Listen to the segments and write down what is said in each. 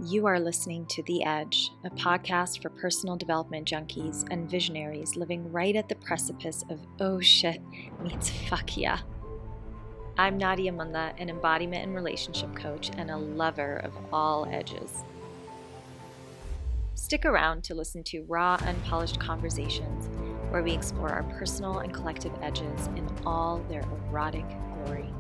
You are listening to The Edge, a podcast for personal development junkies and visionaries living right at the precipice of oh shit meets fuck yeah. I'm Nadia Munda, an embodiment and relationship coach and a lover of all edges. Stick around to listen to raw, unpolished conversations where we explore our personal and collective edges in all their erotic glory.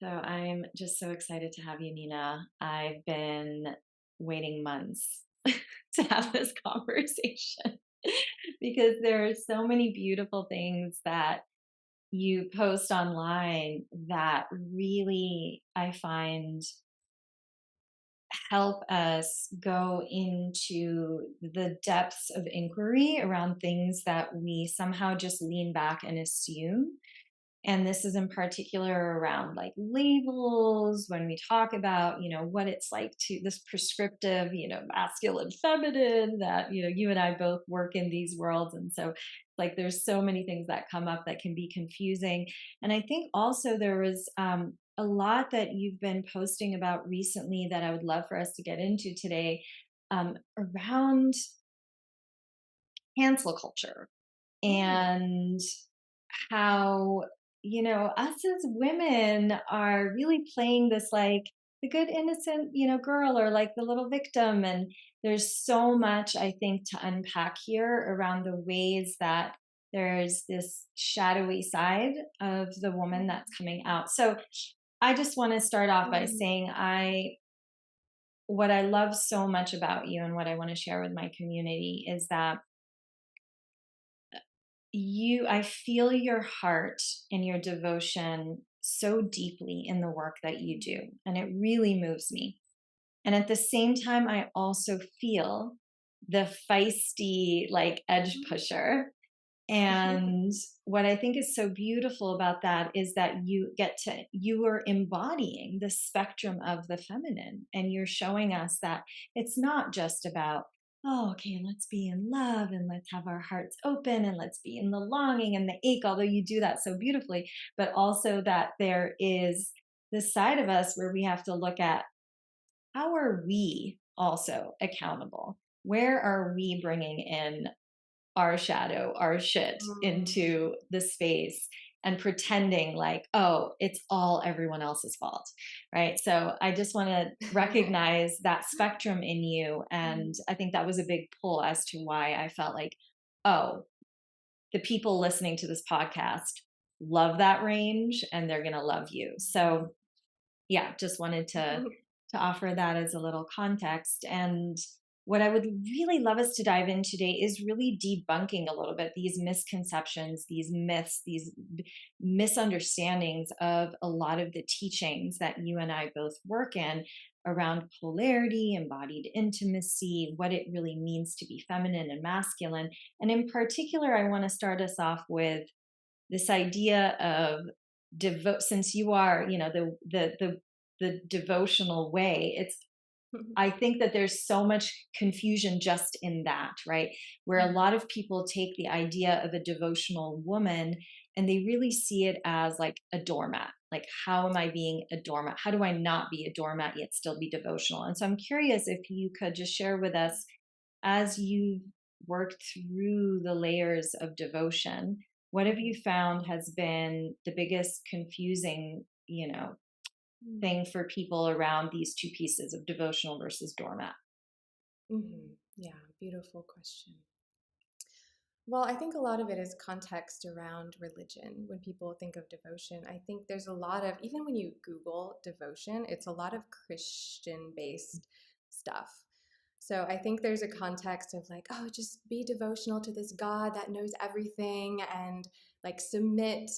So I'm just so excited to have you, Nina. I've been waiting months to have this conversation because there are so many beautiful things that you post online that really I find help us go into the depths of inquiry around things that we somehow just lean back and assume. And this is in particular around like labels when we talk about, what it's like to this prescriptive, masculine, feminine that, you and I both work in these worlds. And so like there's so many things that come up that can be confusing. And I think also there was a lot that you've been posting about recently that I would love for us to get into today around cancel culture and how us as women are really playing this like the good innocent girl or like the little victim, and there's so much I think to unpack here around the ways that there's this shadowy side of the woman that's coming out. So I just want to start off by saying what I love so much about you and what I want to share with my community is that I feel your heart and your devotion so deeply in the work that you do, and it really moves me. And at the same time, I also feel the feisty, like edge pusher. And what I think is so beautiful about that is that you are embodying the spectrum of the feminine, and you're showing us that it's not just about, oh, okay, let's be in love and let's have our hearts open and let's be in the longing and the ache, although you do that so beautifully, but also that there is this side of us where we have to look at how are we also accountable? Where are we bringing in our shadow, our shit into the space and pretending like, oh, it's all everyone else's fault, right? So I just want to recognize that spectrum in you. And I think that was a big pull as to why I felt like, oh, the people listening to this podcast love that range and they're going to love you. So yeah, just wanted to offer that as a little context. And what I would really love us to dive in today is really debunking a little bit these misconceptions, these myths, these misunderstandings of a lot of the teachings that you and I both work in around polarity, embodied intimacy, what it really means to be feminine and masculine. And in particular, I want to start us off with this idea of since you are, the devotional way, it's I think that there's so much confusion just in that, right? Where a lot of people take the idea of a devotional woman and they really see it as like a doormat. Like, how am I being a doormat? How do I not be a doormat yet still be devotional? And so I'm curious if you could just share with us, as you've worked through the layers of devotion, what have you found has been the biggest confusing, thing for people around these two pieces of devotional versus doormat? Yeah, beautiful question. Well, I think a lot of it is context around religion. When people think of devotion, I think there's a lot of, even when you Google devotion, it's a lot of Christian based stuff. So I think there's a context of like, oh, just be devotional to this God that knows everything and like submit.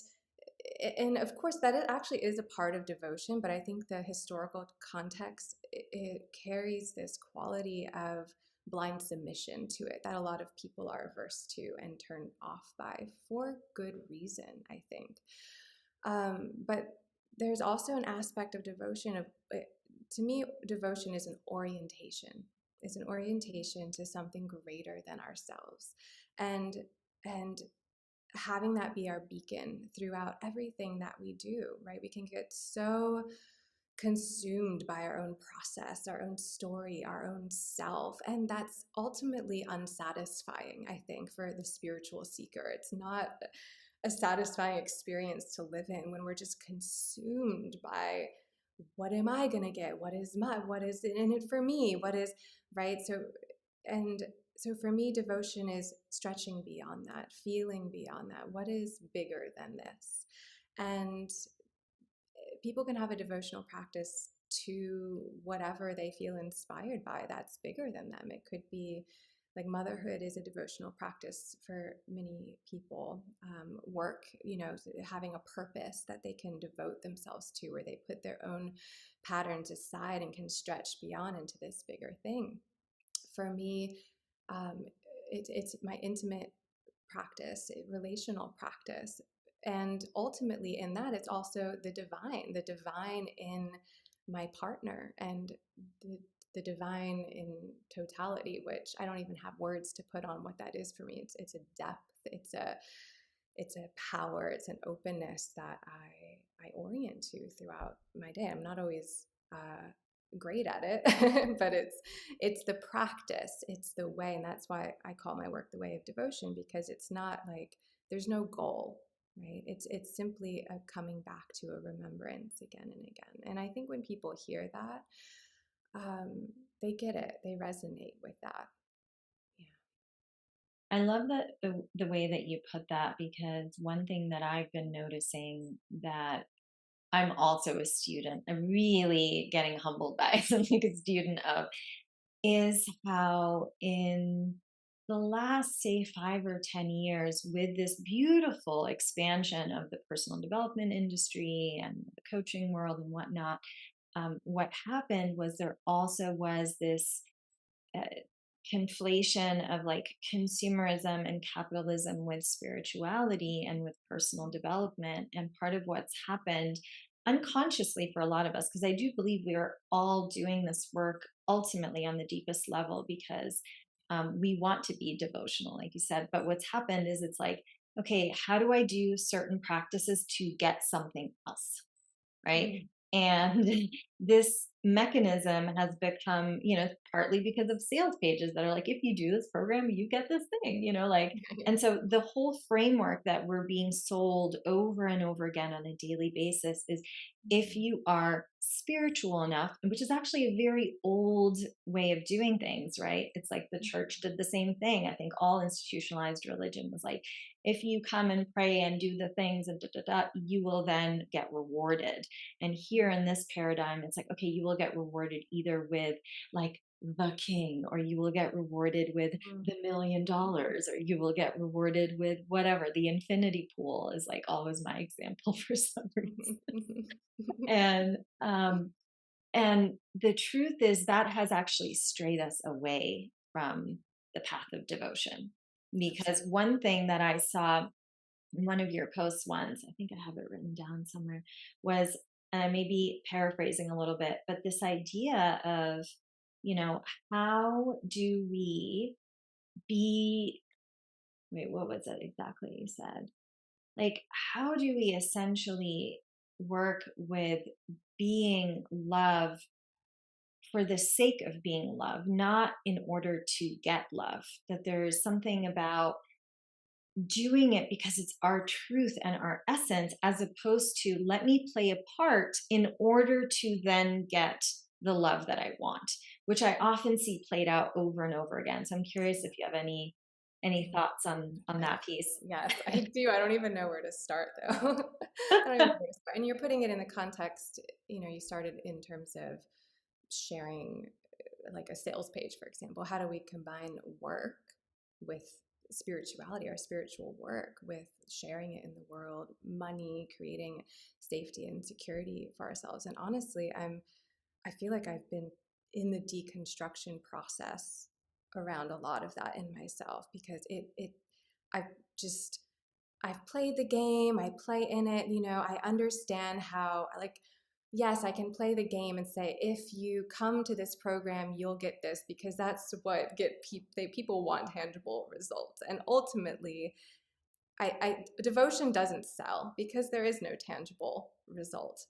And of course, that actually is a part of devotion, but I think the historical context, it carries this quality of blind submission to it that a lot of people are averse to and turned off by for good reason, I think. But there's also an aspect of devotion to me, devotion is an orientation. It's an orientation to something greater than ourselves. And having that be our beacon throughout everything that we do, right? We can get so consumed by our own process, our own story, our own self. And that's ultimately unsatisfying, I think, for the spiritual seeker. It's not a satisfying experience to live in when we're just consumed by what am I going to get? What is in it for me? What is, right? And so for me, devotion is stretching beyond that, feeling beyond that. What is bigger than this? And people can have a devotional practice to whatever they feel inspired by that's bigger than them. It could be like motherhood is a devotional practice for many people. Work, having a purpose that they can devote themselves to, where they put their own patterns aside and can stretch beyond into this bigger thing. For me, um, it's my intimate practice, relational practice. And ultimately, in that, it's also the divine in my partner, and the, the divine in totality, which I don't even have words to put on what that is for me. It's a depth, it's a power, it's an openness that I orient to throughout my day. I'm not always great at it, but it's the practice, it's the way, and that's why I call my work the way of devotion, because it's not like there's no goal, right? It's simply a coming back to a remembrance again and again. And I think when people hear that, they get it, they resonate with that. Yeah. I love that the way that you put that, because one thing that I've been noticing that I'm also a student, I'm really getting humbled by something a student of, is how in the last, say, 5 or 10 years, with this beautiful expansion of the personal development industry and the coaching world and whatnot, what happened was there also was this uh, conflation of like consumerism and capitalism with spirituality and with personal development. And part of what's happened unconsciously for a lot of us, because I do believe we are all doing this work ultimately on the deepest level because we want to be devotional, like you said. But what's happened is it's like, okay, how do I do certain practices to get something else? Right. Mm. And this mechanism has become, partly because of sales pages that are like, if you do this program, you get this thing, like, and so the whole framework that we're being sold over and over again on a daily basis is if you are spiritual enough, which is actually a very old way of doing things, right? It's like the church did the same thing. I think all institutionalized religion was like, if you come and pray and do the things and da, da, da, you will then get rewarded. And here in this paradigm, it's like, okay, you will get rewarded either with like the king, or you will get rewarded with Mm. the $1,000,000, or you will get rewarded with whatever. The infinity pool is like always my example for some reason. And and the truth is that has actually strayed us away from the path of devotion. Because Absolutely. one thing that I saw in one of your posts once, I think I have it written down somewhere, was, and I may be paraphrasing a little bit, but this idea of, you know, how do we be, wait, what was it exactly you said? Like, how do we essentially work with being love for the sake of being love, not in order to get love? That there is something about doing it because it's our truth and our essence, as opposed to let me play a part in order to then get the love that I want, which I often see played out over and over again. So I'm curious if you have any Mm. thoughts on I that piece. Yes, I do. I don't even know where to start though. I don't even know where to start. And you're putting it in the context, you started in terms of sharing like a sales page, for example. How do we combine work with spirituality, our spiritual work, with sharing it in the world, money, creating safety and security for ourselves? And honestly, I feel like I've been in the deconstruction process around a lot of that in myself, because I've just I've played the game, I play in it, I understand how, like, yes, I can play the game and say, if you come to this program, you'll get this, because that's what people want tangible results. And ultimately, devotion doesn't sell because there is no tangible result.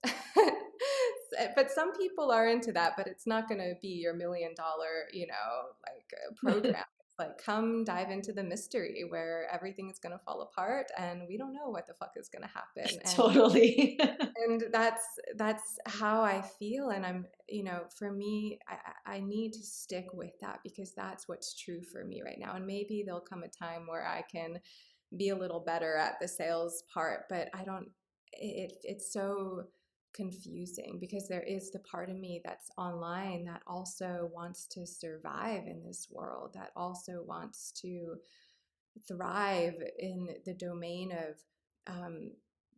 But some people are into that, but it's not going to be your $1 million, like program. It's like, come dive into the mystery where everything is going to fall apart and we don't know what the fuck is going to happen. Totally. And that's how I feel. And for me, I need to stick with that because that's what's true for me right now. And maybe there'll come a time where I can be a little better at the sales part, but I don't, it's so confusing because there is the part of me that's online that also wants to survive in this world, that also wants to thrive in the domain of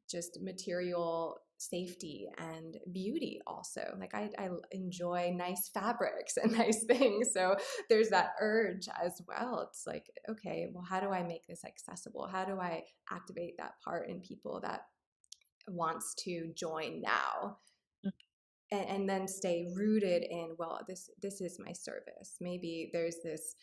just material safety and beauty also. Like I enjoy nice fabrics and nice things, so there's that urge as well. It's like, okay, well, how do I make this accessible? How do I activate that part in people that wants to join now, and then stay rooted in, well, this is my service. Maybe there's this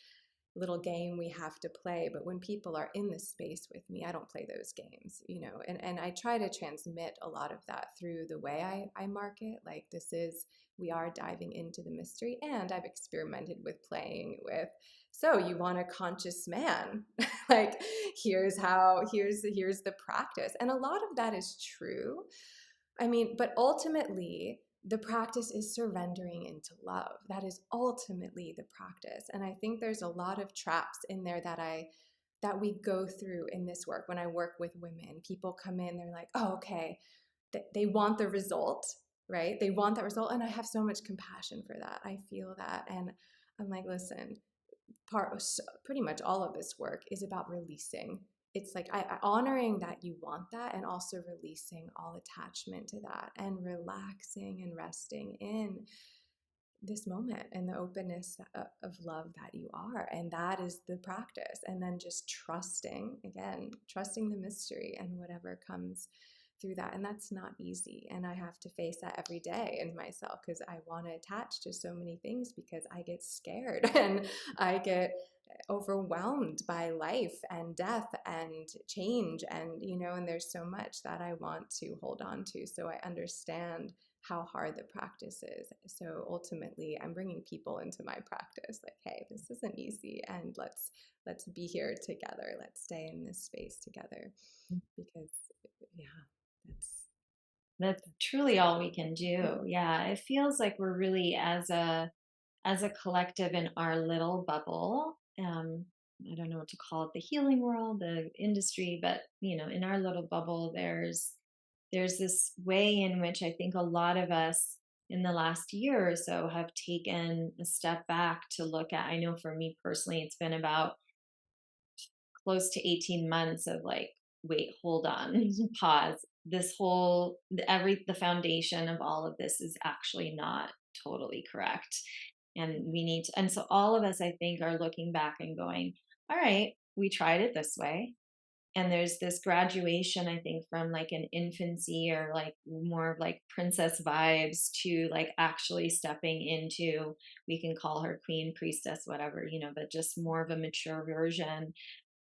little game we have to play, but when people are in the space with me, I don't play those games, and I try to transmit a lot of that through the way I market. Like, we are diving into the mystery, and I've experimented with playing with, so you want a conscious man, like, here's the practice, and a lot of that is true. I mean, but ultimately, the practice is surrendering into love. That is ultimately the practice. And I think there's a lot of traps in there that we go through in this work. When I work with women, people come in, they're like, "Oh, okay." They want the result, right? They want that result, and I have so much compassion for that. I feel that, and I'm like, "Listen, pretty much all of this work is about releasing. It's like honoring that you want that, and also releasing all attachment to that, and relaxing and resting in this moment and the openness of love that you are. And that is the practice. And then just trusting, again, trusting the mystery and whatever comes through that. And that's not easy. And I have to face that every day in myself because I want to attach to so many things because I get scared and I get overwhelmed by life and death and change. And there's so much that I want to hold on to. So I understand how hard the practice is. So ultimately, I'm bringing people into my practice. Like, hey, this isn't easy, and let's be here together. Let's stay in this space together, because yeah, that's That's that's truly all we can do. Yeah, it feels like we're really as a collective in our little bubble. I don't know what to call it, the healing world, the industry, but in our little bubble, there's this way in which I think a lot of us in the last year or so have taken a step back to look at. I know for me personally, it's been about close to 18 months of like, wait, hold on, pause. This whole, the foundation of all of this is actually not totally correct. And we need to, and so all of us, I think, are looking back and going, all right, we tried it this way. And there's this graduation, I think, from like an infancy or like more of like princess vibes to like actually stepping into, we can call her queen, priestess, whatever, but just more of a mature version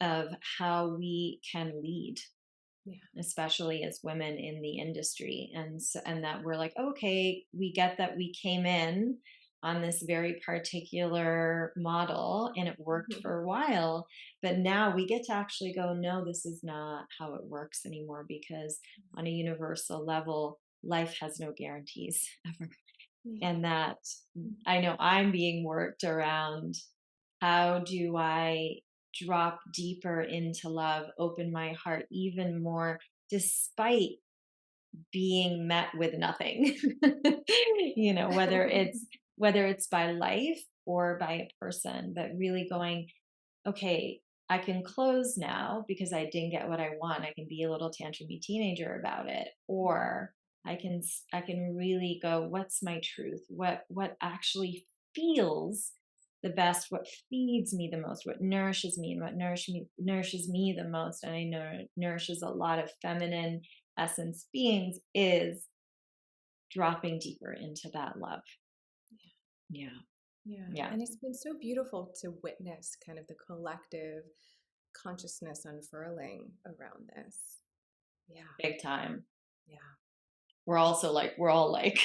of how we can lead, yeah. especially as women in the industry. And that we're like, okay, we get that we came in on this very particular model and it worked Mhm. for a while, but now we get to actually go, no, this is not how it works anymore, because on a universal level, life has no guarantees ever. Yeah. And that, I know I'm being worked around, how do I drop deeper into love, open my heart even more, despite being met with nothing? Whether it's by life or by a person, but really going, okay, I can close now because I didn't get what I want. I can be a little tantrumy teenager about it, or I can really go, what's my truth? What actually feels the best? What feeds me the most? What nourishes me, and what nourishes me the most? And I know nourishes a lot of feminine essence beings is dropping deeper into that love. Yeah, Yeah. yeah. And it's been so beautiful to witness kind of the collective consciousness unfurling around this. Yeah, Big time. yeah. We're all like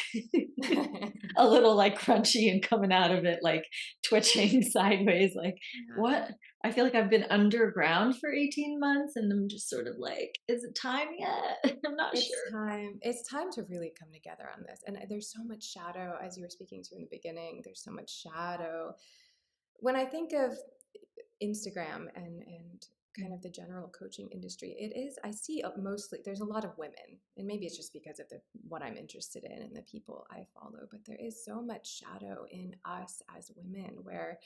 a little like crunchy and coming out of it, like twitching sideways. Like, Yeah. what? I feel like I've been underground for 18 months and I'm just sort of like, is it time yet? I'm not It's sure. time. It's time to really come together on this. And there's so much shadow, as you were speaking to in the beginning. There's so much shadow. When I think of Instagram and kind of the general coaching industry, it is, I see mostly there's a lot of women, and maybe it's just because of the what I'm interested in and the people I follow, but there is so much shadow in us as women where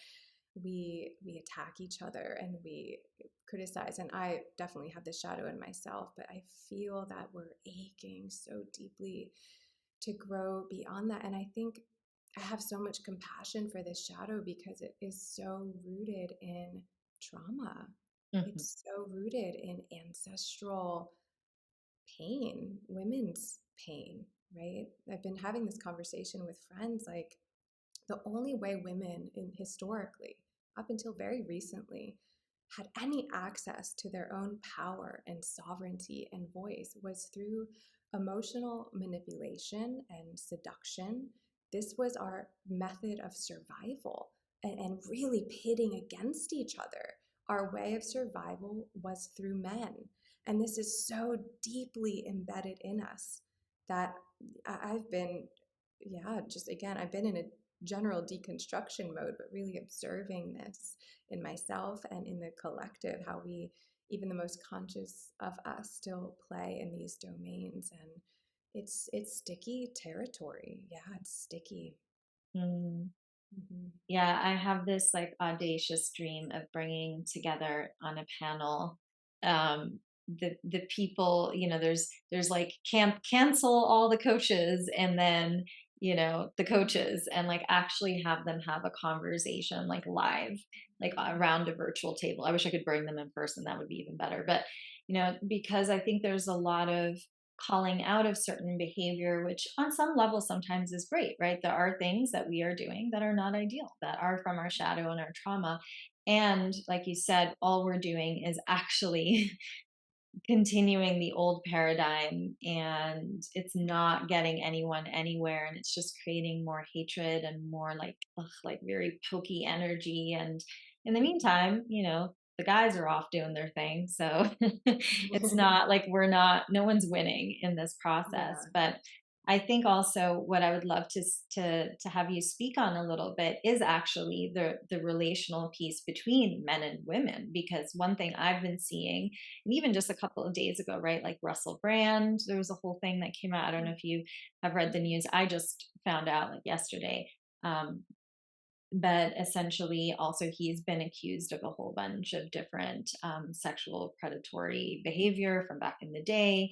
we attack each other and we criticize, and I definitely have the shadow in myself, but I feel that we're aching so deeply to grow beyond that. And I think I have so much compassion for this shadow because it is so rooted in trauma. Mhm. It's so rooted in ancestral pain, women's pain, right? I've been having this conversation with friends, like the only way women in historically, up until very recently, had any access to their own power and sovereignty and voice was through emotional manipulation and seduction. This was our method of survival, and really pitting against each other. Our way of survival was through men. And this is so deeply embedded in us that I've been, yeah, just again, I've been in a general deconstruction mode, but really observing this in myself and in the collective, how we, even the most conscious of us, still play in these domains. And it's sticky territory. Yeah, it's sticky. Mm. Hmm. Yeah, I have this like audacious dream of bringing together on a panel the people, there's like cancel all the coaches and then, the coaches and like actually have them have a conversation like live, like around a virtual table. I wish I could bring them in person. That would be even better. But, because I think there's a lot of calling out of certain behavior, which on some level sometimes is great, right? There are things that we are doing that are not ideal, that are from our shadow and our trauma. And like you said, all we're doing is actually continuing the old paradigm, and it's not getting anyone anywhere, and it's just creating more hatred and more like like very pokey energy. And in the meantime, the guys are off doing their thing, so it's not like no one's winning in this process. Yeah. But I think also what I would love to have you speak on a little bit is actually the relational piece between men and women, because one thing I've been seeing, and even just a couple of days ago, right? Like Russell Brand, there was a whole thing that came out. I don't know if you have read the news. I just found out like yesterday. Um, but essentially, also, he's been accused of a whole bunch of different sexual predatory behavior from back in the day.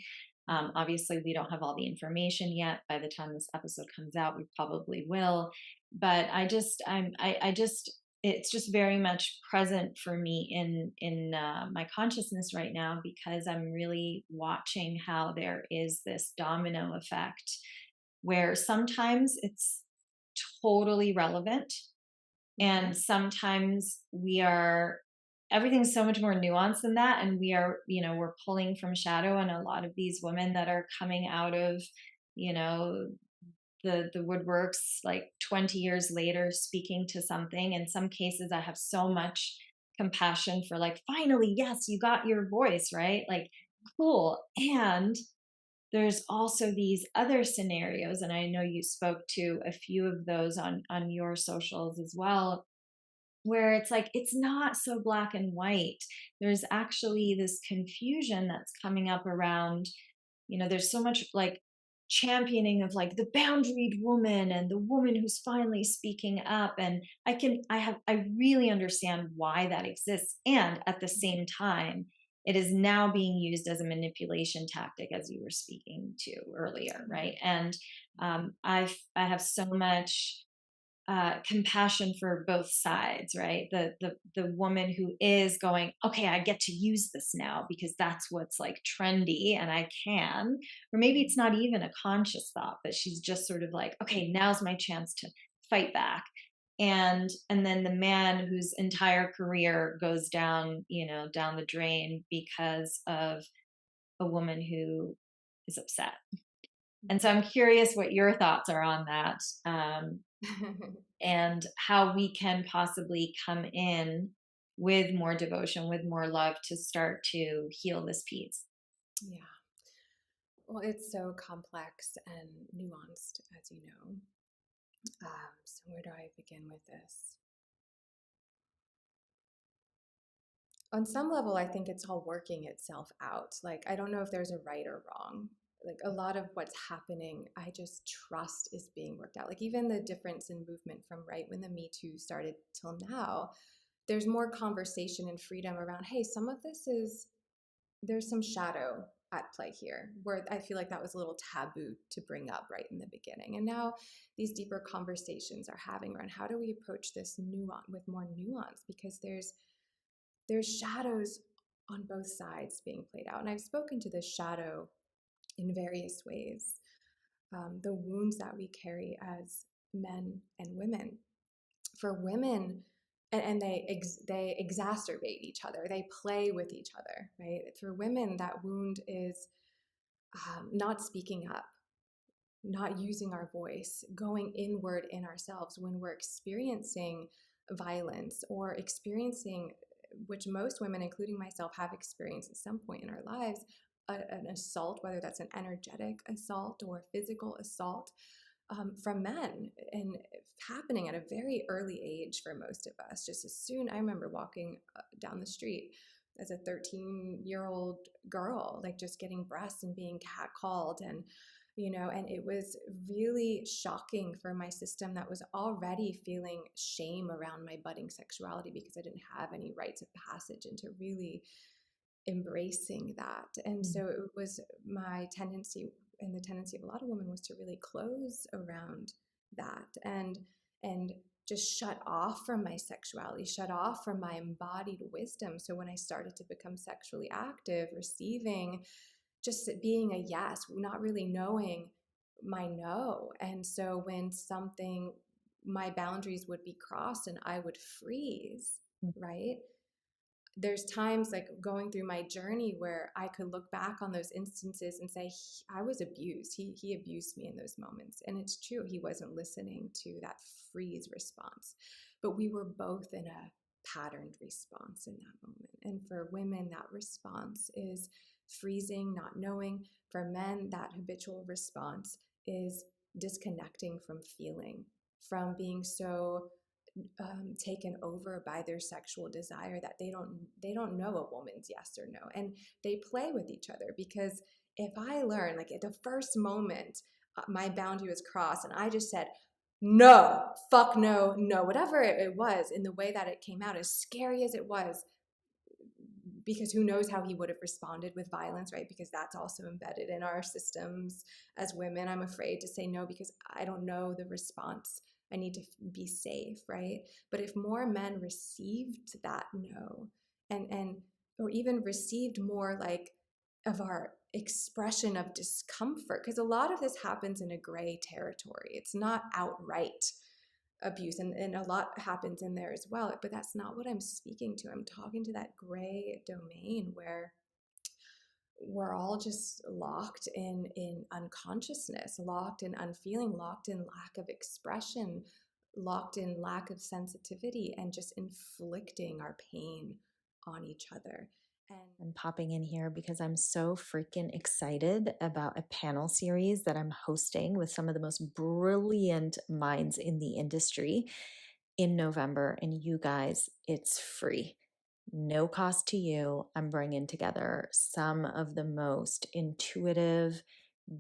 Obviously, we don't have all the information yet. By the time this episode comes out, we probably will. But I just, it's just very much present for me in my consciousness right now, because I'm really watching how there is this domino effect where sometimes it's totally relevant, Hmm. and sometimes everything's so much more nuanced than that. And we're pulling from shadow. And a lot of these women that are coming out of, you know, the woodworks like 20 years later, speaking to something. In some cases, I have so much compassion for like, finally, yes, you got your voice, right? Like, cool. And there's also these other scenarios, and I know you spoke to a few of those on your socials as well, where it's like it's not so black and white. There's actually this confusion that's coming up around, there's so much like championing of like the boundaried woman and the woman who's finally speaking up. And I really understand why that exists. And at the same time, it is now being used as a manipulation tactic, as you were speaking to earlier, right? And I have so much compassion for both sides, right? The woman who is going, okay, I get to use this now because that's what's like trendy, and I can, or maybe it's not even a conscious thought, but she's just sort of like, okay, now's my chance to fight back. and then the man whose entire career goes down, down the drain because of a woman who is upset. And so I'm curious what your thoughts are on that, and how we can possibly come in with more devotion, with more love to start to heal this piece. Yeah. Well, it's so complex and nuanced, as you know. So, where do I begin with this? On some level, I think it's all working itself out. Like, I don't know if there's a right or wrong. Like, a lot of what's happening, I just trust is being worked out. Like, even the difference in movement from right when the Me Too started till now, there's more conversation and freedom around, hey, some of this is, there's some shadow at play here, where I feel like that was a little taboo to bring up right in the beginning. And now these deeper conversations are having around how do we approach this nuance with more nuance, because there's shadows on both sides being played out. And I've spoken to this shadow in various ways. The wounds that we carry as men and women. For women, and they exacerbate each other. They play with each other, right? For women, that wound is not speaking up, not using our voice, going inward in ourselves when we're experiencing violence or experiencing, which most women, including myself, have experienced at some point in our lives, an assault, whether that's an energetic assault or physical assault from men, and happening at a very early age for most of us. Just as soon, I remember walking down the street as a 13-year-old girl, like just getting breasts and being catcalled, and and it was really shocking for my system that was already feeling shame around my budding sexuality because I didn't have any rites of passage into really embracing that. And Mm. so it was my tendency, and the tendency of a lot of women, was to really close around that and just shut off from my sexuality, shut off from my embodied wisdom. So when I started to become sexually active, receiving, just being a yes, not really knowing my no. And so when something, my boundaries would be crossed and I would freeze, right? There's times like going through my journey where I could look back on those instances and say, I was abused. He abused me in those moments. And it's true, he wasn't listening to that freeze response. But we were both in a patterned response in that moment. And for women, that response is freezing, not knowing. For men, that habitual response is disconnecting from feeling, from being so taken over by their sexual desire that they don't know a woman's yes or no, and they play with each other. Because if I learn, like at the first moment my boundary was crossed and I just said no, fuck no, no, whatever it was, in the way that it came out, as scary as it was, because who knows how he would have responded with violence, right? Because that's also embedded in our systems as women. I'm afraid to say no because I don't know the response. I need to be safe, right? But if more men received that no, and or even received more like of our expression of discomfort, because a lot of this happens in a gray territory. It's not outright abuse, and a lot happens in there as well, but that's not what I'm speaking to. I'm talking to that gray domain where we're all just locked in unconsciousness, locked in unfeeling, locked in lack of expression, locked in lack of sensitivity, and just inflicting our pain on each other. And I'm popping in here because I'm so freaking excited about a panel series that I'm hosting with some of the most brilliant minds in the industry in November. And you guys, it's free, no cost to you. I'm bringing together some of the most intuitive,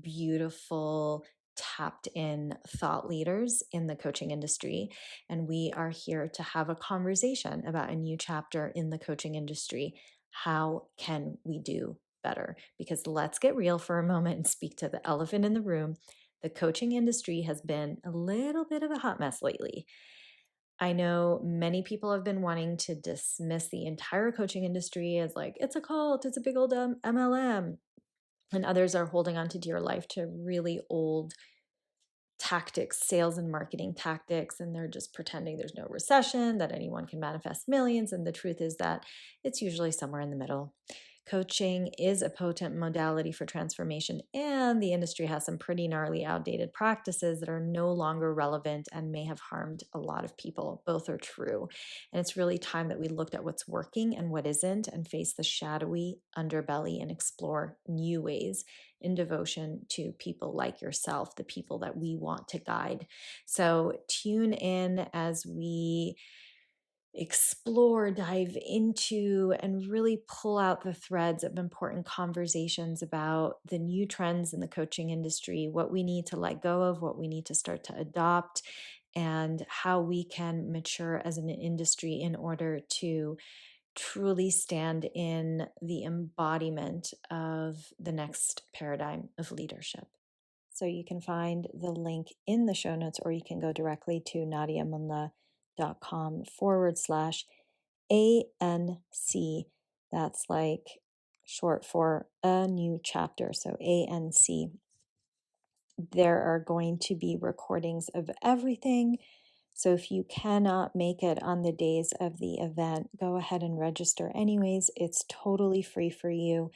beautiful, tapped in thought leaders in the coaching industry. And we are here to have a conversation about a new chapter in the coaching industry. How can we do better? Because let's get real for a moment and speak to the elephant in the room. The coaching industry has been a little bit of a hot mess lately. I know many people have been wanting to dismiss the entire coaching industry as like, it's a cult, it's a big old MLM. And others are holding on to dear life to really old tactics, sales and marketing tactics, and they're just pretending there's no recession, that anyone can manifest millions. And the truth is that it's usually somewhere in the middle. Coaching is a potent modality for transformation, and the industry has some pretty gnarly, outdated practices that are no longer relevant and may have harmed a lot of people. Both are true. And it's really time that we looked at what's working and what isn't and face the shadowy underbelly and explore new ways in devotion to people like yourself, the people that we want to guide. So tune in as we explore, dive into, and really pull out the threads of important conversations about the new trends in the coaching industry, what we need to let go of, what we need to start to adopt, and how we can mature as an industry in order to truly stand in the embodiment of the next paradigm of leadership. So you can find the link in the show notes, or you can go directly to nadiamunla.com/ANC. That's like short for a new chapter. So ANC. There are going to be recordings of everything. So if you cannot make it on the days of the event, go ahead and register anyways. It's totally free for you.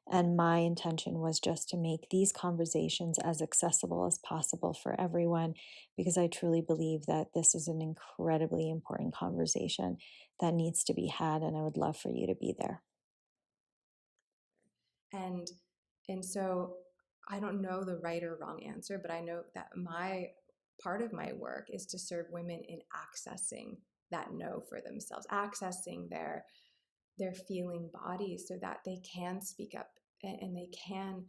And my intention was just to make these conversations as accessible as possible for everyone, because I truly believe that this is an incredibly important conversation that needs to be had. And I would love for you to be there. And and so I don't know the right or wrong answer, but I know that my part of my work is to serve women in accessing that no for themselves, accessing their feeling bodies so that they can speak up and they can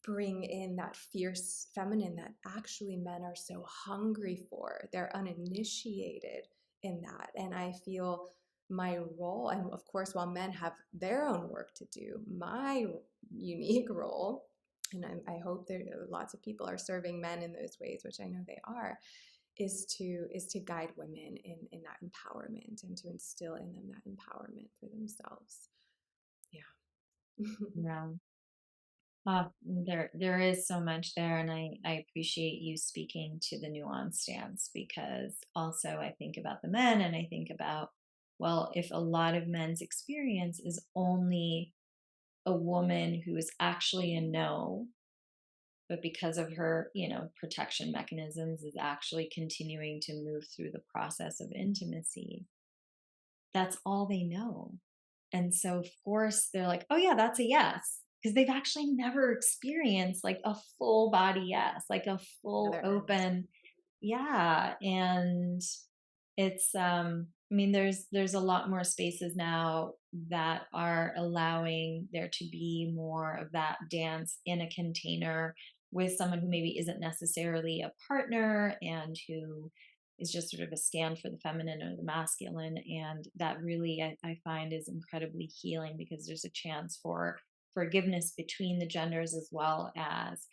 bring in that fierce feminine that actually men are so hungry for. They're uninitiated in that. And I feel my role, and of course, while men have their own work to do, my unique role, and I hope there lots of people are serving men in those ways, which I know they are, is to guide women in that empowerment and to instill in them that empowerment for themselves. Yeah. Yeah. There is so much there, and I appreciate you speaking to the nuanced stance, because also I think about the men and I think about, well, if a lot of men's experience is only a woman who is actually a no, but because of her, protection mechanisms is actually continuing to move through the process of intimacy, that's all they know. And so, of course, they're like, oh, yeah, that's a yes. Because they've actually never experienced like a full body yes, like a full Another earnest. open, yeah. And I mean, there's a lot more spaces now that are allowing there to be more of that dance in a container with someone who maybe isn't necessarily a partner and who is just sort of a stand for the feminine or the masculine. And that really, I find, is incredibly healing, because there's a chance for forgiveness between the genders, as well as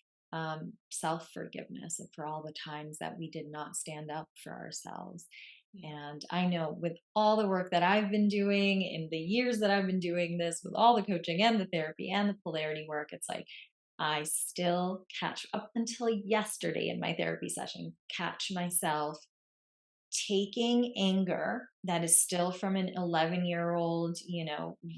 self forgiveness for all the times that we did not stand up for ourselves. Yeah. And I know, with all the work that I've been doing in the years that I've been doing this, with all the coaching and the therapy and the polarity work, it's like I still catch, up until yesterday in my therapy session, catch myself taking anger that is still from an 11-year-old,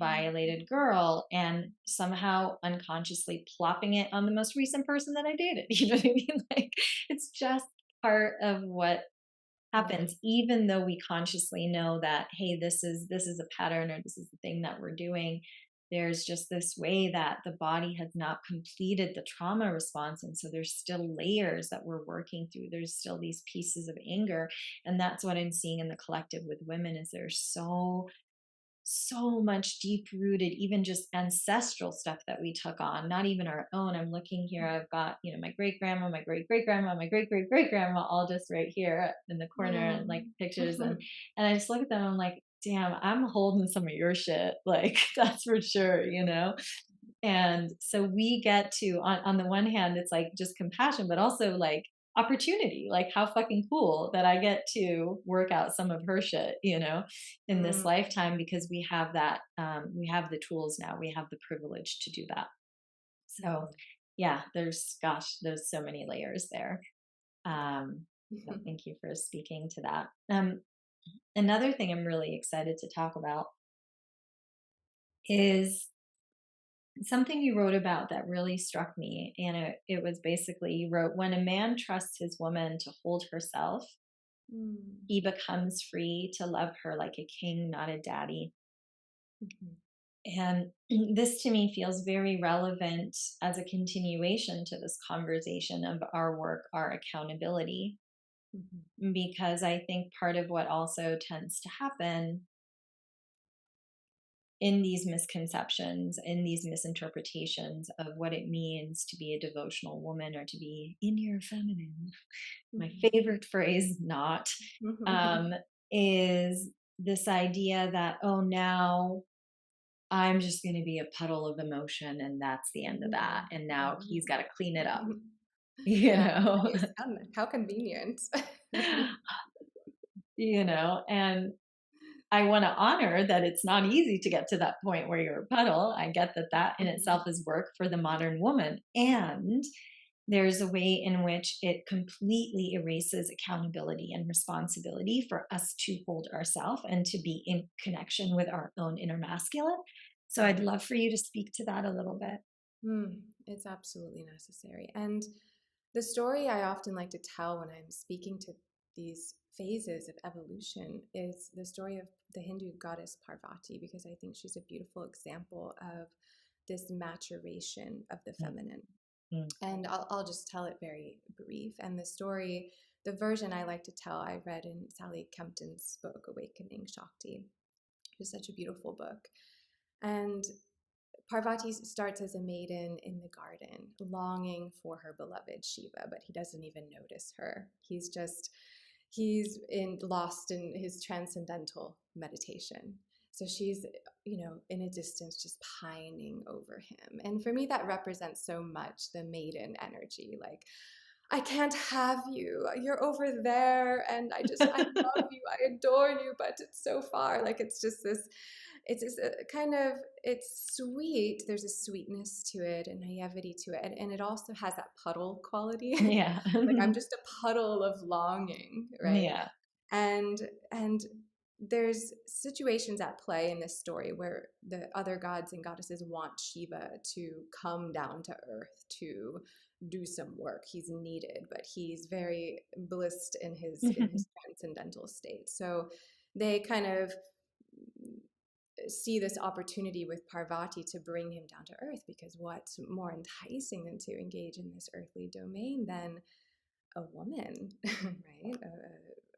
violated girl, and somehow unconsciously plopping it on the most recent person that I dated. You know what I mean? Like, it's just part of what Yeah. happens, even though we consciously know that, hey, this is a pattern, or this is the thing that we're doing. There's just this way that the body has not completed the trauma response, and so there's still layers that we're working through. There's still these pieces of anger, and that's what I'm seeing in the collective with women. Is there's so much deep rooted, even just ancestral stuff that we took on, not even our own. I'm looking here, I've got, my great grandma, my great great grandma, my great great great grandma, all just right here in the corner, and like Mm. pictures. And I just look at them, I'm like, damn, I'm holding some of your shit, like, that's for sure. And so we get to, on the one hand, it's like just compassion, but also like opportunity. Like, how fucking cool that I get to work out some of her shit, in this Mm. lifetime, because we have that, we have the tools now, we have the privilege to do that. So, Mm. yeah, there's so many layers there. So thank you for speaking to that. Another thing I'm really excited to talk about is something you wrote about that really struck me. And it was basically, you wrote, when a man trusts his woman to hold herself, Mm. he becomes free to love her like a king, not a daddy. Mhm. And this to me feels very relevant as a continuation to this conversation of our work, our accountability, Mhm. because I think part of what also tends to happen in these misconceptions, in these misinterpretations of what it means to be a devotional woman or to be in your feminine, my Mhm. favorite phrase, not, um, is this idea that, oh, now I'm just going to be a puddle of emotion and that's the end of that. Mhm. And now he's got Mhm. to clean it up, Mhm. you Yeah, and know? that is fun. How convenient. And I want to honor that it's not easy to get to that point where you're a puddle. I get that that in itself Mhm. is work for the modern woman. And there's a way in which it completely erases accountability and responsibility for us to hold ourselves and to be in connection with our own inner masculine. So I'd Yeah. love for you to speak to that a little bit. It's absolutely necessary. And the story I often like to tell when I'm speaking to these phases of evolution is the story of the Hindu goddess Parvati, because I think she's a beautiful example of this maturation of the Mm, feminine. mm, And I'll just tell it very brief. And the story, the version I like to tell, I read in Sally Kempton's book, Awakening Shakti. It's such a beautiful book. And Parvati starts as a maiden in the garden, longing for her beloved Shiva, but he doesn't even notice her. Lost in his transcendental meditation. So she's, in a distance, just pining over him. And for me, that represents so much the maiden energy. Like, I can't have you. You're over there, and I love you. I adore you, but it's so far. Like, it's just a kind of, it's sweet. There's a sweetness to it and naivety to it. And it also has that puddle quality. yeah. Like, I'm just a puddle of longing, right? Yeah. And there's situations at play in this story where the other gods and goddesses want Shiva to come down to earth to do some work. He's needed, but he's very blissed in his transcendental state. So they kind of see this opportunity with Parvati to bring him down to earth, because what's more enticing than to engage in this earthly domain than a woman, right?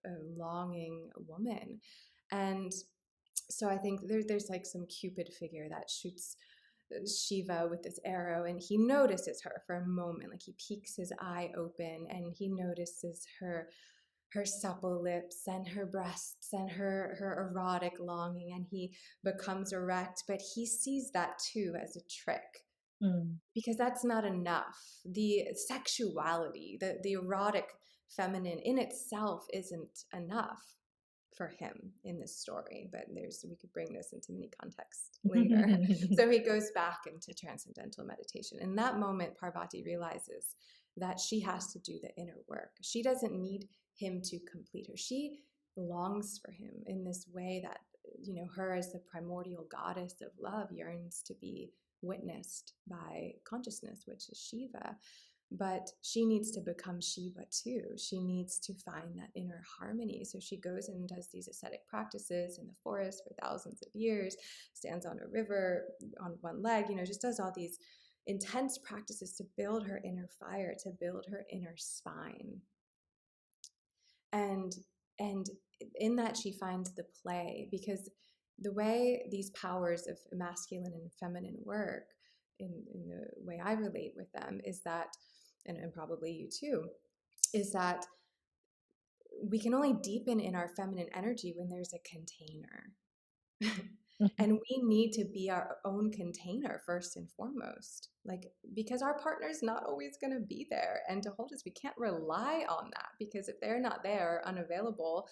A longing woman. And so I think there's like some Cupid figure that shoots Shiva with this arrow, and he notices her for a moment. Like, he peeks his eye open and he notices her supple lips and her breasts and her erotic longing, and he becomes erect, but he sees that too as a trick, Mm. because that's not enough. The sexuality, the erotic feminine in itself isn't enough for him in this story, but we could bring this into many contexts later. So he goes back into transcendental meditation. In that moment, Parvati realizes that she has to do the inner work. She doesn't need him to complete her. She longs for him in this way that, her as the primordial goddess of love yearns to be witnessed by consciousness, which is Shiva. But she needs to become Shiva too. She needs to find that inner harmony. So she goes and does these ascetic practices in the forest for thousands of years, stands on a river on one leg, just does all these intense practices to build her inner fire, to build her inner spine. And and in that she finds the play, because the way these powers of masculine and feminine work, in the way I relate with them, is that, and probably you too, is that we can only deepen in our feminine energy when there's a container. And we need to be our own container first and foremost, like, because our partner's not always going to be there and to hold us. We can't rely on that, because if they're not there, unavailable,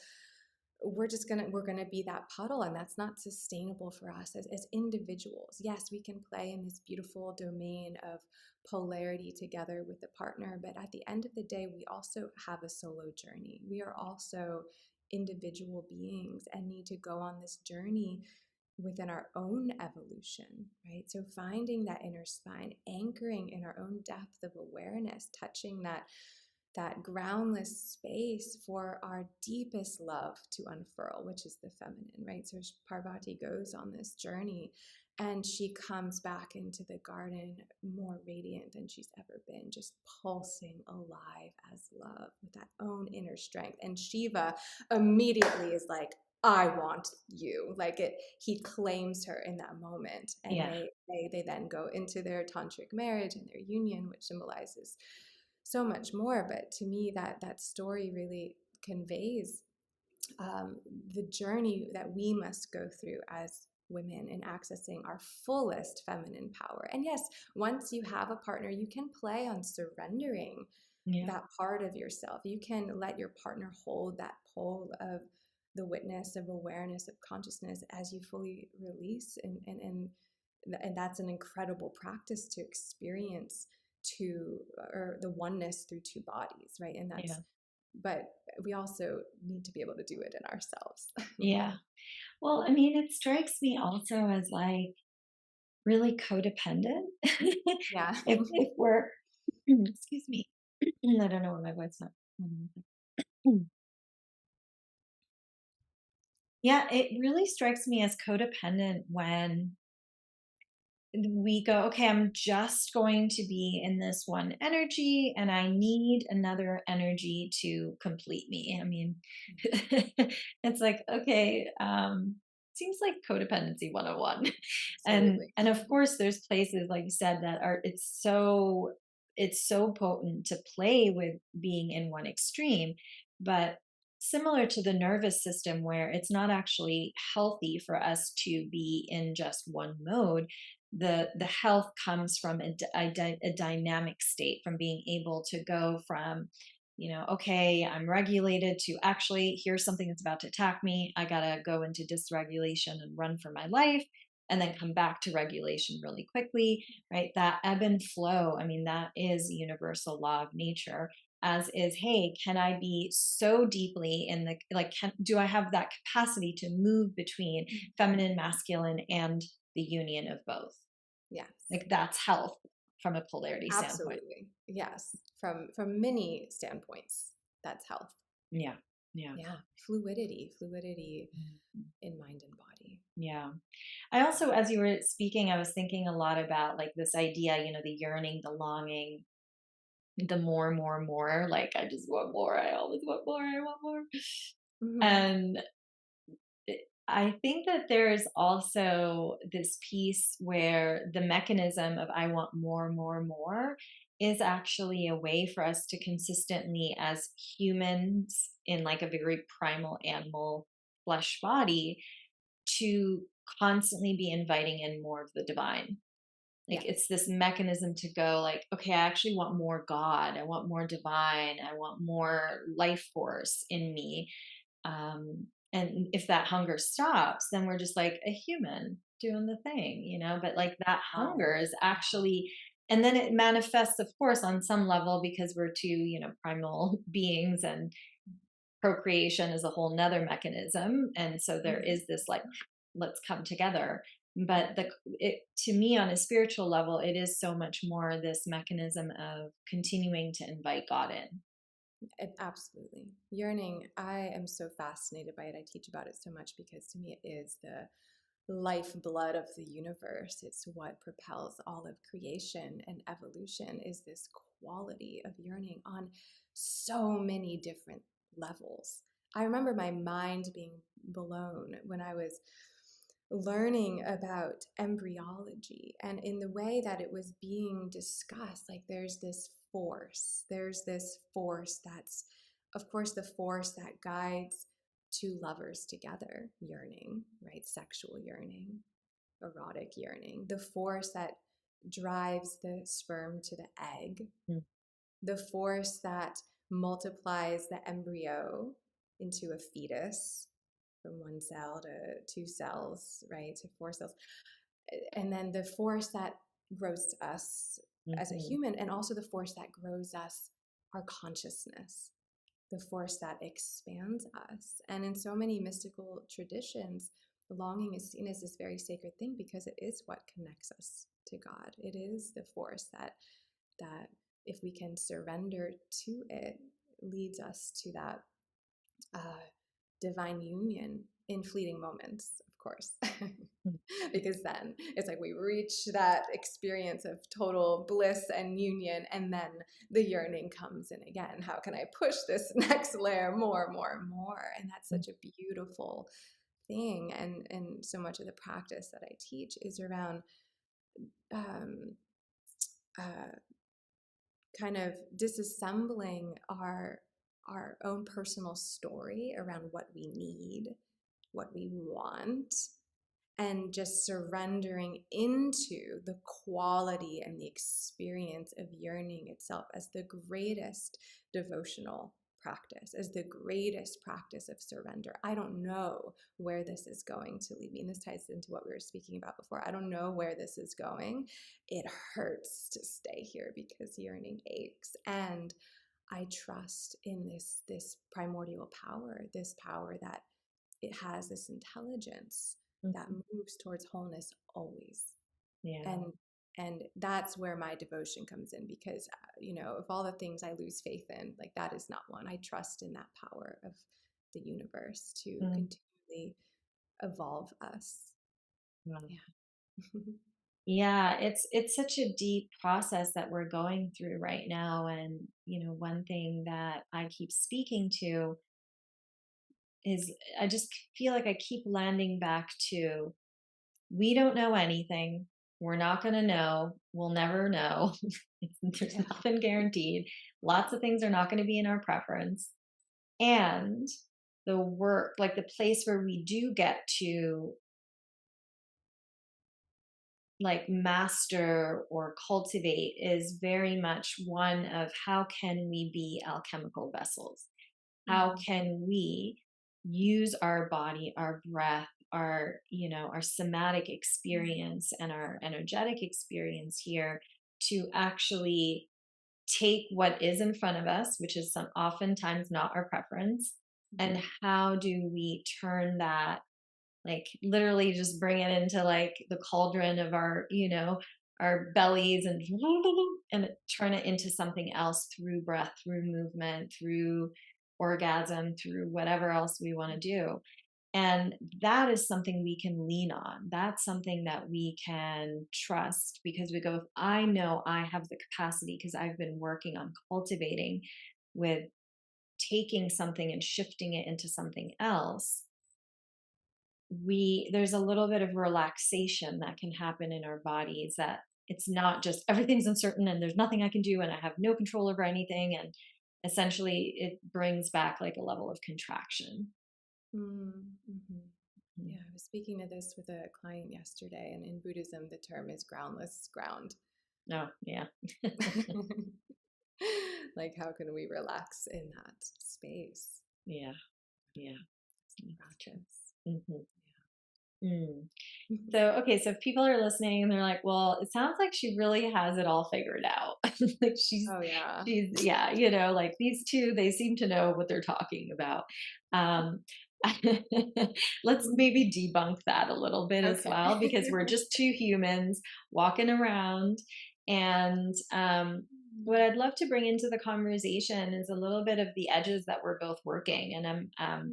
we're gonna be that puddle, and that's not sustainable for us as individuals. Yes, we can play in this beautiful domain of polarity together with a partner, but at the end of the day, we also have a solo journey. We are also individual beings and need to go on this journey within our own evolution, right? So finding that inner spine, anchoring in our own depth of awareness, touching that groundless space for our deepest love to unfurl, which is the feminine, right? So Parvati goes on this journey and she comes back into the garden more radiant than she's ever been, just pulsing alive as love with that own inner strength. And Shiva immediately is like, I want you. Like he claims her in that moment. And Yeah. they then go into their tantric marriage and their union, which symbolizes so much more. But to me, that story really conveys um, the journey that we must go through as women in accessing our fullest feminine power. And yes, once you have a partner, you can play on surrendering Yeah. that part of yourself. You can let your partner hold that pole of the witness, of awareness, of consciousness as you fully release. And that's an incredible practice to experience to or the oneness through two bodies, right? And Yeah. that's but we also need to be able to do it in ourselves. Yeah. Well, I mean, it strikes me also as like really codependent. Yeah. If we're, excuse me, I don't know where my voice went. Yeah, it really strikes me as codependent when we go, okay, I'm just going to be in this one energy and I need another energy to complete me. I mean, it's like, okay, seems like codependency 101. And Absolutely. and of course there's places like you said that are it's so potent to play with being in one extreme, but similar to the nervous system where it's not actually healthy for us to be in just one mode. The health comes from a dynamic state, from being able to go from, okay, I'm regulated, to actually here's something that's about to attack me, I gotta go into dysregulation and run for my life, and then come back to regulation really quickly, right? That ebb and flow, I mean, that is universal law of nature, as is, hey, can I be so deeply in the, like, do I have that capacity to move between feminine, masculine, and the union of both? Yes. Like, that's health from a polarity standpoint. Absolutely. Yes. From many standpoints, that's health. Yeah. Yeah. Yeah. Fluidity Mhm. in mind and body. Yeah. I also, as you were speaking, I was thinking a lot about like this idea, the yearning, the longing, the more, like I just want more. I always want more. I want more. Hmm. And I think that there is also this piece where the mechanism of I want more is actually a way for us to consistently, as humans in like a very primal animal flesh body, to constantly be inviting in more of the divine. Like, Yes. it's this mechanism to go like, okay, I actually want more God, I want more divine, I want more life force in me. And if that hunger stops, then we're just like a human doing the thing. But like that Oh, hunger is yeah. actually, and then it manifests, of course, on some level because we're two, primal beings, and procreation is a whole nother mechanism. And so there Mhm. is this like, let's come together. But to me, on a spiritual level, it is so much more this mechanism of continuing to invite God in. Absolutely. Yearning, I am so fascinated by it. I teach about it so much because to me it is the lifeblood of the universe. It's what propels all of creation and evolution is this quality of yearning on so many different levels. I remember my mind being blown when I was learning about embryology and in the way that it was being discussed. Like there's this force that's, of course, the force that guides two lovers together, yearning, right? Sexual yearning, erotic yearning, the force that drives the sperm to the egg, Mm. the force that multiplies the embryo into a fetus, from 1 cell to 2 cells, right, to 4 cells. And then the force that grows us as a Mhm. human, and also the force that grows us, our consciousness, the force that expands us. And in so many mystical traditions, longing is seen as this very sacred thing because it is what connects us to God. It is the force that if we can surrender to it, leads us to that uh, divine union in fleeting moments, of course. Because then it's like we reach that experience of total bliss and union, and then the yearning comes in again. How can I push this next layer more, more, more? And that's such a beautiful thing. And so much of the practice that I teach is around um, uh, kind of disassembling our own personal story around what we need, what we want, and just surrendering into the quality and the experience of yearning itself as the greatest devotional practice, as the greatest practice of surrender. I don't know where this is going to lead me. And this ties into what we were speaking about before. I don't know where this is going. It hurts to stay here because yearning aches. And I trust in this primordial power, this power that it has this intelligence that Mhm. moves towards wholeness always. Yeah. And that's where my devotion comes in, because of all the things I lose faith in, like that is not one. I trust in that power of the universe to Mm. continually evolve us. Wow. Yeah. Yeah, it's such a deep process that we're going through right now. And, one thing that I keep speaking to is I just feel like I keep landing back to we don't know anything. We're not going to know. We'll never know. There's Yeah. nothing guaranteed. Lots of things are not going to be in our preference. And the work, like the place where we do get to like master or cultivate is very much one of how can we be alchemical vessels? How Mm. can we use our body, our breath, our somatic experience and our energetic experience here to actually take what is in front of us, which is oftentimes not our preference, and Mhm. how do we turn that, like literally just bring it into like the cauldron of our bellies and turn it into something else through breath, through movement, through orgasm, through whatever else we want to do. And that is something we can lean on. That's something that we can trust because we go, if I know I have the capacity because I've been working on cultivating with taking something and shifting it into something else, there's a little bit of relaxation that can happen in our bodies, that it's not just everything's uncertain and there's nothing I can do and I have no control over anything. And essentially it brings back like a level of contraction. Mm. Mhm. Mm. Yeah, I was speaking to this with a client yesterday, and in Buddhism, the term is groundless ground. Oh, yeah. Like, how can we relax in that space? Yeah. Yeah. That's true. Practice. Hmm. Mm. So, okay, so if people are listening and they're like, well, it sounds like she really has it all figured out. Like Oh, yeah. yeah, like these two, they seem to know what they're talking about. Um, let's maybe debunk that a little bit as Okay. well, because we're just two humans walking around. And what I'd love to bring into the conversation is a little bit of the edges that we're both working. Mm.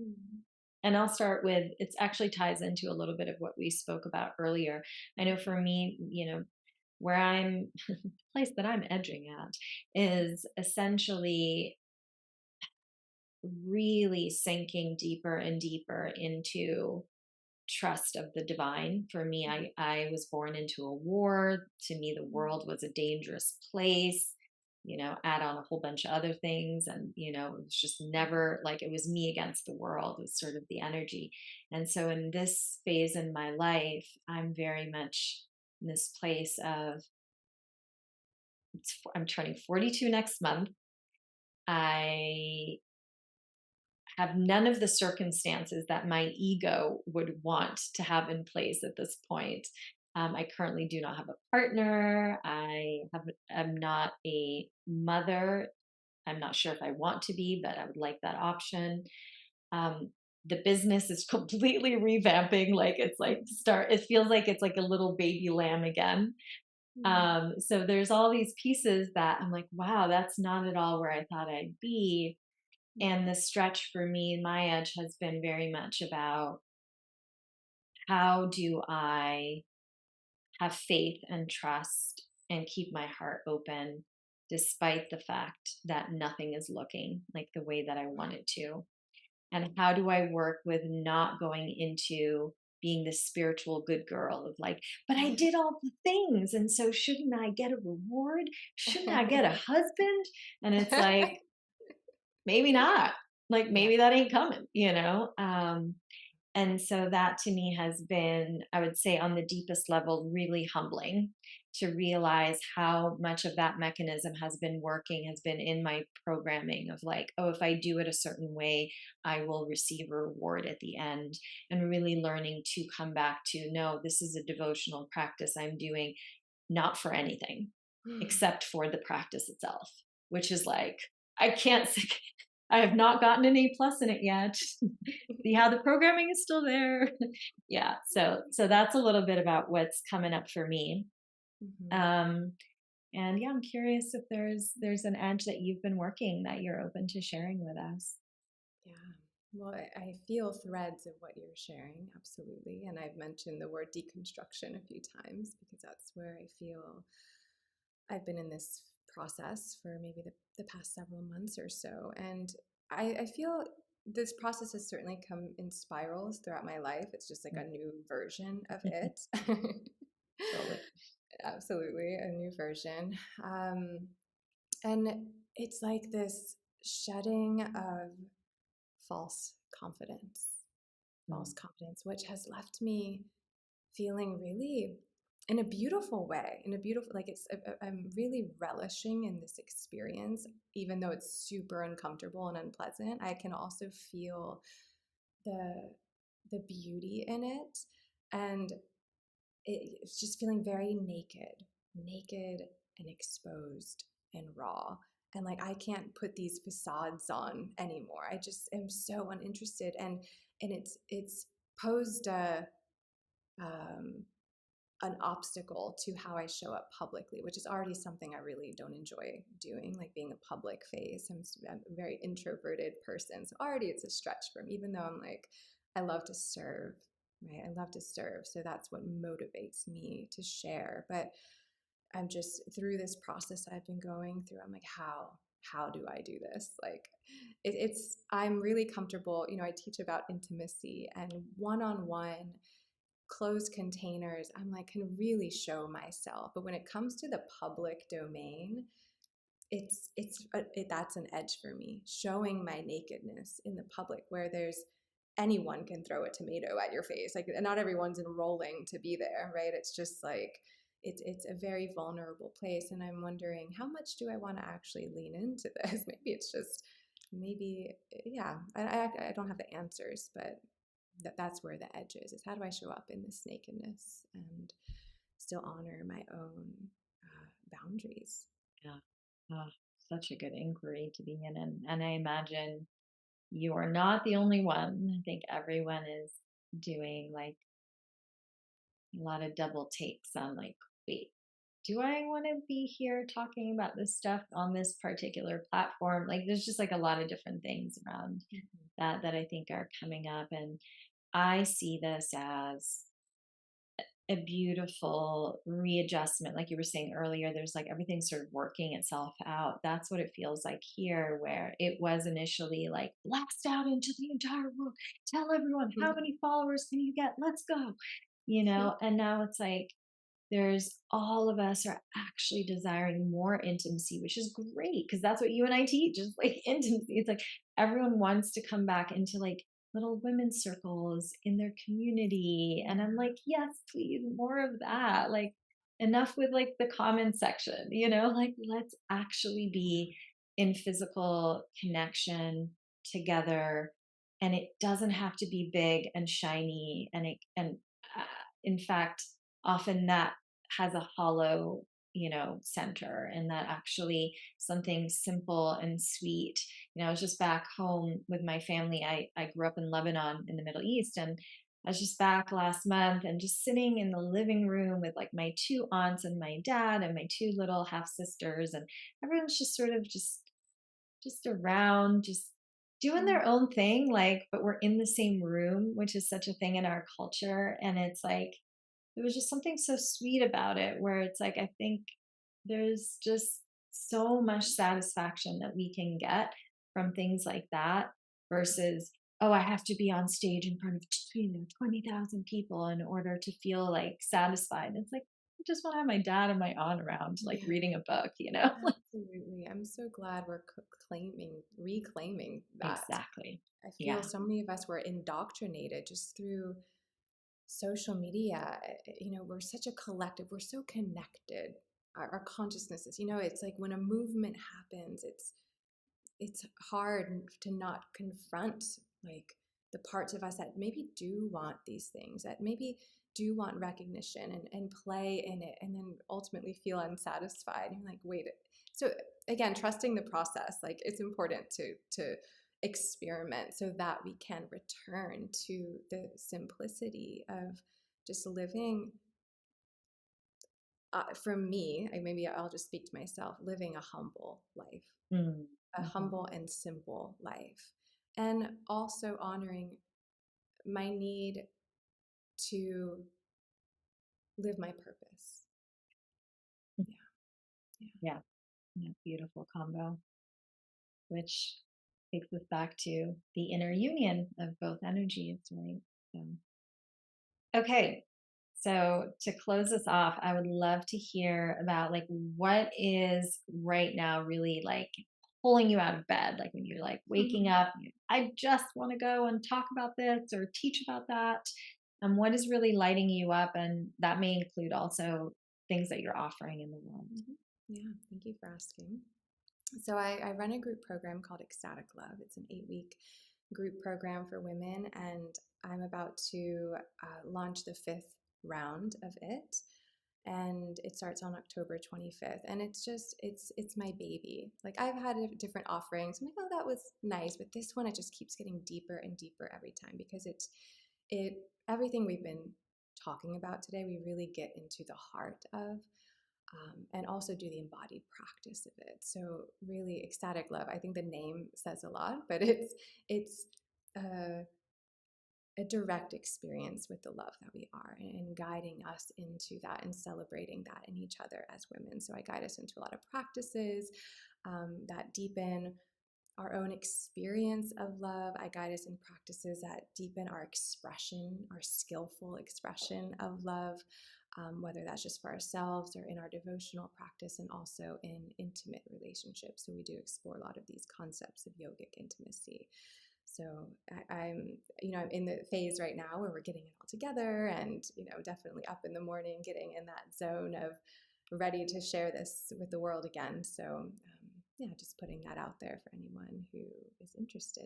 And I'll start with, it's actually ties into a little bit of what we spoke about earlier. I know for me, where the place that I'm edging at is essentially really sinking deeper and deeper into trust of the divine. For me, I was born into a war. To me, the world was a dangerous place. Add on a whole bunch of other things. And, it was just never like it was me against the world, was sort of the energy. And so in this phase in my life, I'm very much in this place of, I'm turning 42 next month. I have none of the circumstances that my ego would want to have in place at this point. I currently do not have a partner. I'm not a mother. I'm not sure if I want to be, but I would like that option. Um, the business is completely revamping. Like it's like start. It feels like it's like a little baby lamb again. Mm. So there's all these pieces that I'm like, wow, that's not at all where I thought I'd be. And the stretch for me, my edge has been very much about how do I have faith and trust and keep my heart open despite the fact that nothing is looking like the way that I want it to. And how do I work with not going into being the spiritual good girl of like, but I did all the things. And so shouldn't I get a reward? Shouldn't I get a husband? And it's like, maybe not. Like, Yeah. maybe that ain't coming, you know? And so that to me has been, I would say, on the deepest level, really humbling to realize how much of that mechanism has been working, has been in my programming of like, oh, if I do it a certain way, I will receive a reward at the end. And really learning to come back to, no, this is a devotional practice I'm doing not for anything except for the practice itself, which is like, I can't say, I have not gotten an A+ in it yet. See how the programming is still there. Yeah, so that's a little bit about what's coming up for me. Mhm. Um, and yeah, I'm curious if there's an edge that you've been working that you're open to sharing with us. Yeah. Well, I feel threads of what you're sharing, absolutely. And I've mentioned the word deconstruction a few times because that's where I feel I've been in this process for maybe the past several months or so. And I feel this process has certainly come in spirals throughout my life. It's just like a new version of it. Totally. Absolutely, a new version. And it's like this shedding of false confidence, Mm, which has left me feeling really in a beautiful way, in a beautiful, like I'm really relishing in this experience, even though it's super uncomfortable and unpleasant. I can also feel the the beauty in it, and it's just feeling very naked and exposed and raw. And like I can't put these facades on anymore. I just am so uninterested, and it's posed um, an obstacle to how I show up publicly, which is already something I really don't enjoy doing, like being a public face. I'm a very introverted person. So already it's a stretch for me, even though I'm like, I love to serve, right? I love to serve. So that's what motivates me to share. But I'm just through this process I've been going through. I'm like, how do I do this? Like, I'm really comfortable. You know, I teach about intimacy and one-on-one closed containers. I'm like, can really show myself. But when it comes to the public domain, that's an edge for me. Showing my nakedness in the public, where there's anyone can throw a tomato at your face. Like, not everyone's enrolling to be there, right? It's just like it's a very vulnerable place, and I'm wondering how much do I want to actually lean into this? Maybe it's just maybe yeah. I don't have the answers, but that's where the edge is how do I show up in this nakedness and still honor my own boundaries. yeah. Ah, such a good inquiry to be in. And I imagine you are not the only one. I think everyone is doing like a lot of double takes on like, wait, do I want to be here talking about this stuff on this particular platform? Like there's just like a lot of different things around Mm-hmm. that I think are coming up. And I see this as a beautiful readjustment. Like you were saying earlier, there's like everything sort of working itself out. That's what it feels like here, where it was initially like blast out into the entire world, tell everyone how many followers can you get? Let's go, you know? And now it's like, there's all of us are actually desiring more intimacy, which is great because that's what you and I teach is like intimacy. It's like everyone wants to come back into like little women's circles in their community. And I'm like, yes, please, more of that. Like, enough with like the comment section, you know, like let's actually be in physical connection together and it doesn't have to be big and shiny, and uh, in fact, often that has a hollow, center, and that actually something simple and sweet. I was just back home with my family. I grew up in Lebanon in the Middle East, and I was just back last month and just sitting in the living room with like my two aunts and my dad and my two little half sisters, and everyone's just sort of just around, just doing Mm. their own thing, like, but we're in the same room, which is such a thing in our culture. And it's like, there was just something so sweet about it, where it's like, I think there's just so much satisfaction that we can get from things like that versus, oh, I have to be on stage in front of 20,000 people in order to feel like satisfied. It's like, I just want to have my dad and my aunt around, like Yeah. reading a book. Absolutely. I'm so glad we're reclaiming that. Exactly. I feel Yeah. so many of us were indoctrinated just through social media. We're such a collective, we're so connected. Our consciousnesses, it's like when a movement happens, it's hard to not confront like the parts of us that maybe do want these things, that maybe do want recognition and play in it, and then ultimately feel unsatisfied. And you're like, wait. So again, trusting the process, like it's important to experiment so that we can return to the simplicity of just living. For me, maybe I'll just speak to myself, living a humble life, Mm, a mhm. humble and simple life, and also honoring my need to live my purpose. Yeah, yeah. Yeah, yeah, beautiful combo, which takes us back to the inner union of both energies, right? So, okay, so to close us off, I would love to hear about like what is right now really like pulling you out of bed, like when you're like waking up, I just want to go and talk about this or teach about that. And what is really lighting you up? And that may include also things that you're offering in the world. Mhm. Yeah, thank you for asking. So I run a group program called Ecstatic Love. It's an 8-week group program for women, and I'm about to launch the fifth round of it. And it starts on October 25th. And it's my baby. Like I've had different offerings. I'm like, oh, that was nice, but this one, it just keeps getting deeper and deeper every time, because it everything we've been talking about today, we really get into the heart of, and also do the embodied practice of it. So really, ecstatic love. I think the name says a lot, but it's uh, a direct experience with the love that we are, and guiding us into that and celebrating that in each other as women. So I guide us into a lot of practices that deepen our own experience of love. I guide us in practices that deepen our expression, our skillful expression of love, whether that's just for ourselves or in our devotional practice, and also in intimate relationships. So we do explore a lot of these concepts of yogic intimacy. So I'm in the phase right now where we're getting it all together, and definitely up in the morning, getting in that zone of ready to share this with the world again. So yeah, just putting that out there for anyone who is interested.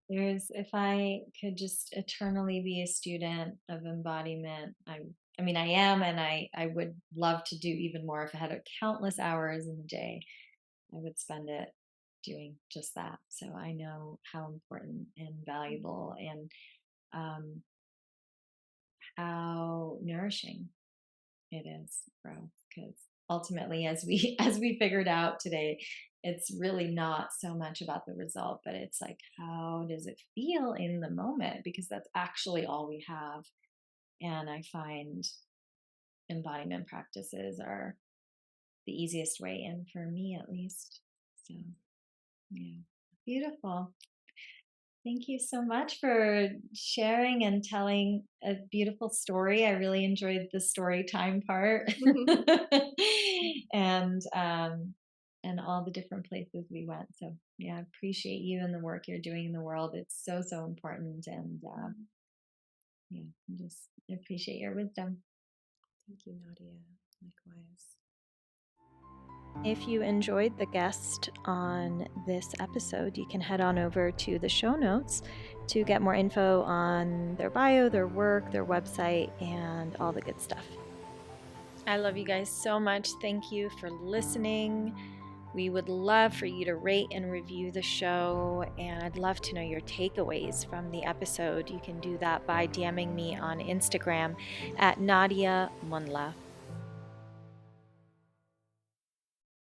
If I could just eternally be a student of embodiment, I mean, I am, and I would love to do even more. If I had countless hours in the day, I would spend it doing just that. So I know how important and valuable and um, how nourishing it is for us. Because ultimately, as we as we figured out today, it's really not so much about the result, but it's like, how does it feel in the moment? Because that's actually all we have. And I find embodiment practices are the easiest way in for me, at least. So yeah, beautiful. Thank you so much for sharing and telling a beautiful story. I really enjoyed the story time part. and and all the different places we went. So yeah, I appreciate you and the work you're doing in the world. It's so so important, and yeah, just appreciate your wisdom. Thank you, Nadia. Likewise. If you enjoyed the guest on this episode, you can head on over to the show notes to get more info on their bio, their work, their website, and all the good stuff. I love you guys so much. Thank you for listening. We would love for you to rate and review the show, and I'd love to know your takeaways from the episode. You can do that by DMing me on Instagram at Nadia Munla.